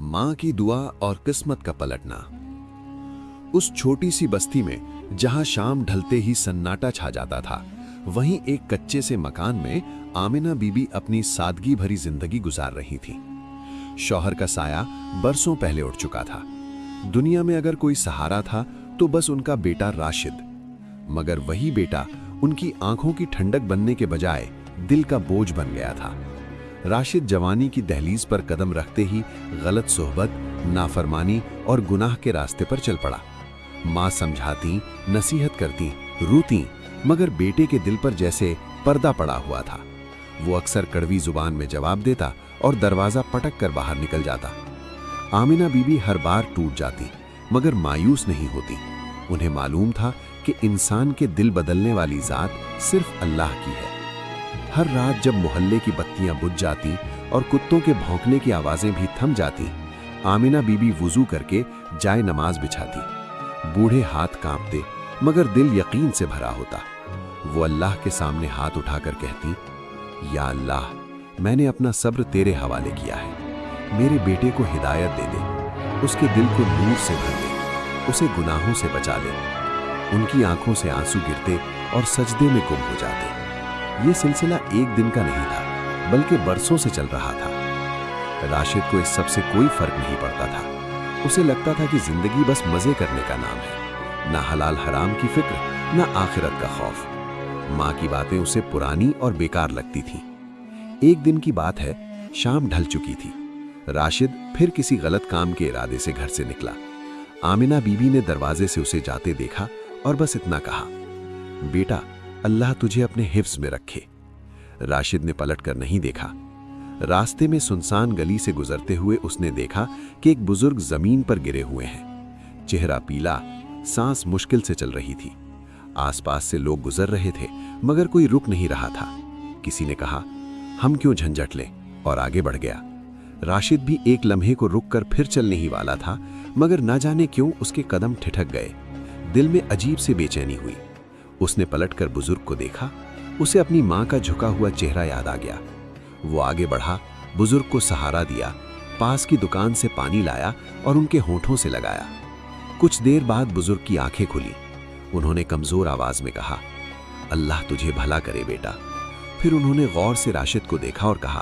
माँ की दुआ और किस्मत का पलटना। उस छोटी सी बस्ती में जहां शाम ढलते ही सन्नाटा छा जाता था, वहीं एक कच्चे से मकान में आमिना बीबी अपनी सादगी भरी जिंदगी गुजार रही थी। शौहर का साया बरसों पहले उठ चुका था। दुनिया में अगर कोई सहारा था तो बस उनका बेटा राशिद, मगर वही बेटा उनकी आंखों की ठंडक बनने के बजाय दिल का बोझ बन गया था। राशिद जवानी की दहलीज पर कदम रखते ही गलत सोहबत, नाफरमानी और गुनाह के रास्ते पर चल पड़ा। माँ समझाती, नसीहत करती, रूती, मगर बेटे के दिल पर जैसे पर्दा पड़ा हुआ था। वो अक्सर कड़वी जुबान में जवाब देता और दरवाजा पटक कर बाहर निकल जाता। आमिना बीबी हर बार टूट जाती, मगर मायूस नहीं होती। उन्हें मालूम था कि इंसान के दिल बदलने वाली जात सिर्फ अल्लाह की है। हर रात जब मोहल्ले की बत्तियां बुझ जाती और कुत्तों के भौंकने की आवाजें भी थम जाती, आमिना बीबी वुजू करके जाए नमाज बिछाती। बूढ़े हाथ कांपते, मगर दिल यकीन से भरा होता। वो अल्लाह के सामने हाथ उठाकर कहती, या अल्लाह, मैंने अपना सब्र तेरे हवाले किया है। मेरे बेटे को हिदायत दे दे, उसके दिल को नूर से भर दे, उसे गुनाहों से बचा ले। उनकी आंखों से आंसू गिरते और सजदे में गुम हो जाते। ये सिलसिला एक दिन का नहीं था, बल्कि बरसों से चल रहा था। राशिद को इस सब से कोई फर्क नहीं पड़ता था। उसे लगता था कि जिंदगी बस मजे करने का नाम है, ना हलाल हराम की फिक्र, ना आखिरत का खौफ। माँ की बातें उसे पुरानी और बेकार लगती थीं। एक दिन की बात है, शाम ढल चुकी थी। राशिद फिर किसी गलत काम के इरादे से घर से निकला। आमिना बीबी ने दरवाजे से उसे जाते देखा और बस इतना कहा, बेटा, अल्लाह तुझे अपने हिफ्ज में रखे। राशिद ने पलटकर नहीं देखा। रास्ते में सुनसान गली से गुजरते हुए उसने देखा कि एक बुजुर्ग जमीन पर गिरे हुए हैं। चेहरा पीला, सांस मुश्किल से चल रही थी। आसपास से लोग गुजर रहे थे, मगर कोई रुक नहीं रहा था। किसी ने कहा, हम क्यों झंझट लें, और आगे बढ़ गया। राशिद भी एक लम्हे को रुककर फिर चलने ही वाला था, मगर न जाने क्यों उसके कदम ठिठक गए। दिल में अजीब सी बेचैनी हुई। उसने पलटकर बुजुर्ग को देखा। उसे अपनी माँ का झुका हुआ चेहरा याद आ गया। वो आगे बढ़ा, बुजुर्ग को सहारा दिया, पास की दुकान से पानी लाया और उनके होठों से लगाया। कुछ देर बाद बुजुर्ग की आंखें खुली। उन्होंने कमजोर आवाज में कहा, अल्लाह तुझे भला करे बेटा। फिर उन्होंने गौर से राशिद को देखा और कहा,